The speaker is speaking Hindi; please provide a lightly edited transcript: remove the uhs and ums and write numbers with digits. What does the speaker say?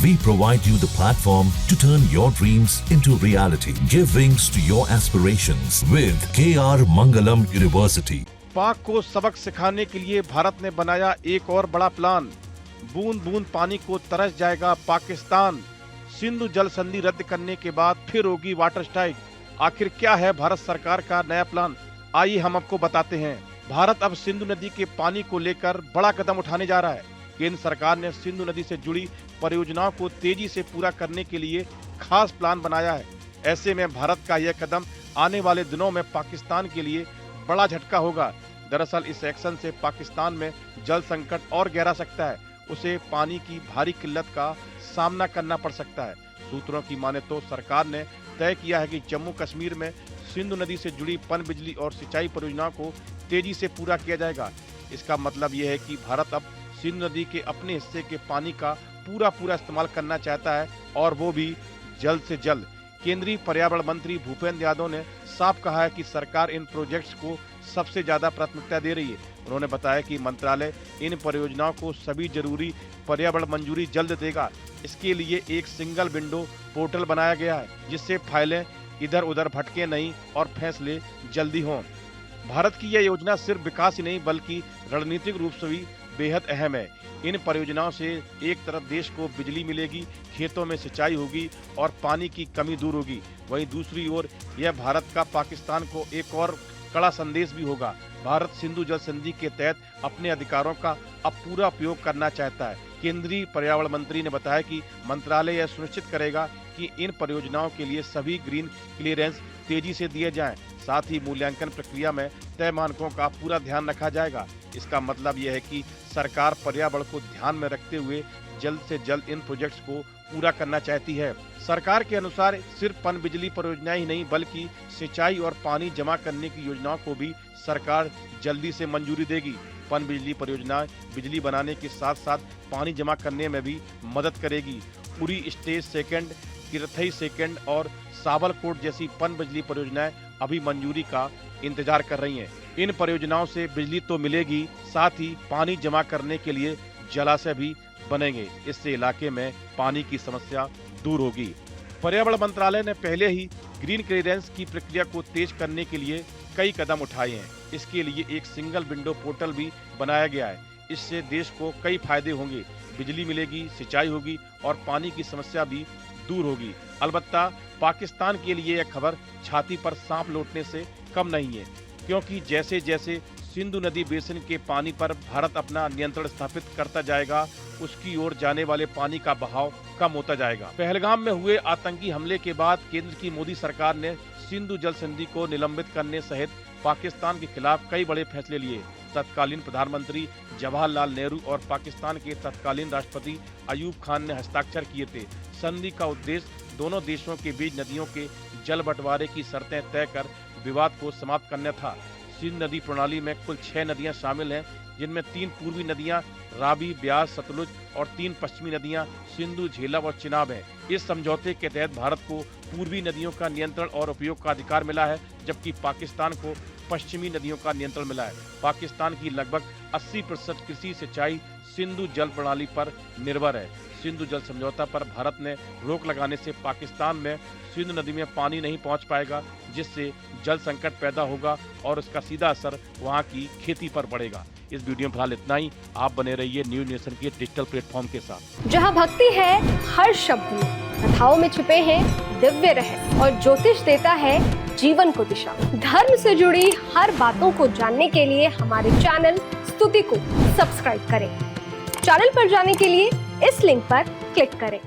We provide you the platform to turn your dreams into reality. Give wings to your aspirations with KR Mangalam University. पाक को सबक सिखाने के लिए भारत ने बनाया एक और बड़ा प्लान। बूंद बूंद पानी को तरस जाएगा पाकिस्तान। सिंधु जल संधि रद्द करने के बाद फिर होगी वाटर स्ट्राइक। आखिर क्या है भारत सरकार का नया प्लान? आइए हम आपको बताते हैं। भारत अब सिंधु नदी के पानी को लेकर बड़ा कदम उठाने जा रहा है। केंद्र सरकार ने सिंधु नदी से जुड़ी परियोजनाओं को तेजी से पूरा करने के लिए खास प्लान बनाया है। ऐसे में भारत का यह कदम आने वाले दिनों में पाकिस्तान के लिए बड़ा झटका होगा। दरअसल इस एक्शन से पाकिस्तान में जल संकट और गहरा सकता है। उसे पानी की भारी किल्लत का सामना करना पड़ सकता है। सूत्रों की माने तो सरकार ने तय किया है कि जम्मू कश्मीर में सिंधु नदी से जुड़ी पन बिजली और सिंचाई परियोजनाओं को तेजी से पूरा किया जाएगा। इसका मतलब यह है कि भारत अब सिंधु नदी के अपने हिस्से के पानी का पूरा इस्तेमाल करना चाहता है, और वो भी जल्द से जल्द। केंद्रीय पर्यावरण मंत्री भूपेंद्र यादव ने साफ कहा है कि सरकार इन प्रोजेक्ट्स को सबसे ज्यादा प्राथमिकता दे रही है। उन्होंने बताया कि मंत्रालय इन परियोजनाओं को सभी जरूरी पर्यावरण मंजूरी जल्द देगा। इसके लिए एक सिंगल विंडो पोर्टल बनाया गया है, जिससे फाइलें इधर उधर भटके नहीं और फैसले जल्दी हों। भारत की यह योजना सिर्फ विकास ही नहीं बल्कि रणनीतिक रूप से भी बेहद अहम है। इन परियोजनाओं से एक तरफ देश को बिजली मिलेगी, खेतों में सिंचाई होगी और पानी की कमी दूर होगी। वहीं दूसरी ओर यह भारत का पाकिस्तान को एक और कड़ा संदेश भी होगा। भारत सिंधु जल संधि के तहत अपने अधिकारों का अब पूरा उपयोग करना चाहता है। केंद्रीय पर्यावरण मंत्री ने बताया कि मंत्रालय यह सुनिश्चित करेगा कि इन परियोजनाओं के लिए सभी ग्रीन क्लियरेंस तेजी से दिए जाएं। साथ ही मूल्यांकन प्रक्रिया में तय मानकों का पूरा ध्यान रखा जाएगा। इसका मतलब यह है कि सरकार पर्यावरण को ध्यान में रखते हुए जल्द से जल्द इन प्रोजेक्ट्स को पूरा करना चाहती है। सरकार के अनुसार सिर्फ पन बिजली परियोजनाएं ही नहीं बल्कि सिंचाई और पानी जमा करने की योजनाओं को भी सरकार जल्दी से मंजूरी देगी। पन बिजली परियोजनाएं बिजली बनाने के साथ साथ पानी जमा करने में भी मदद करेगी। पूरी स्टेज सेकंड, किरथई सेकंड और साबलकोट जैसी पन बिजली परियोजनाएं अभी मंजूरी का इंतजार कर रही हैं। इन परियोजनाओं से बिजली तो मिलेगी, साथ ही पानी जमा करने के लिए जलाशय भी बनेंगे। इससे इलाके में पानी की समस्या दूर होगी। पर्यावरण मंत्रालय ने पहले ही ग्रीन क्लियरेंस की प्रक्रिया को तेज करने के लिए कई कदम उठाए हैं। इसके लिए एक सिंगल विंडो पोर्टल भी बनाया गया है। इससे देश को कई फायदे होंगे। बिजली मिलेगी, सिंचाई होगी और पानी की समस्या भी दूर होगी। अलबत्ता पाकिस्तान के लिए यह खबर छाती पर सांप लौटने से कम नहीं है, क्योंकि जैसे जैसे सिंधु नदी बेसिन के पानी पर भारत अपना नियंत्रण स्थापित करता जाएगा, उसकी ओर जाने वाले पानी का बहाव कम होता जाएगा। पहलगाम में हुए आतंकी हमले के बाद केंद्र की मोदी सरकार ने सिंधु जल संधि को निलंबित करने सहित पाकिस्तान के खिलाफ कई बड़े फैसले लिए। तत्कालीन प्रधानमंत्री जवाहरलाल नेहरू और पाकिस्तान के तत्कालीन राष्ट्रपति अयूब खान ने हस्ताक्षर किए थे। संधि का उद्देश्य दोनों देशों के बीच नदियों के जल बंटवारे की शर्तें तय कर विवाद को समाप्त करना था। सिंध नदी प्रणाली में कुल 6 नदियां शामिल हैं, जिनमें 3 पूर्वी नदियां रावी, ब्यास, सतलुज और 3 पश्चिमी नदियां सिंधु, झेलम और चिनाब हैं। इस समझौते के तहत भारत को पूर्वी नदियों का नियंत्रण और उपयोग का अधिकार मिला है, जबकि पाकिस्तान को पश्चिमी नदियों का नियंत्रण मिला है। पाकिस्तान की लगभग 80% कृषि सिंचाई सिंधु जल प्रणाली पर निर्भर है। सिंधु जल समझौता पर भारत ने रोक लगाने से पाकिस्तान में सिंधु नदी में पानी नहीं पहुंच पाएगा, जिससे जल संकट पैदा होगा और उसका सीधा असर वहां की खेती पर पड़ेगा। इस वीडियो में फिलहाल इतना ही। आप बने रहिए न्यूज़ नेशन के डिजिटल प्लेटफॉर्म के साथ। जहां भक्ति है हर शब्द में, कथाओं में छुपे हैं दिव्य रहस्य और ज्योतिष देता है जीवन को दिशा। धर्म से जुड़ी हर बातों को जानने के लिए हमारे चैनल स्तुति को सब्सक्राइब करें। चैनल पर जाने के लिए इस लिंक पर क्लिक करें।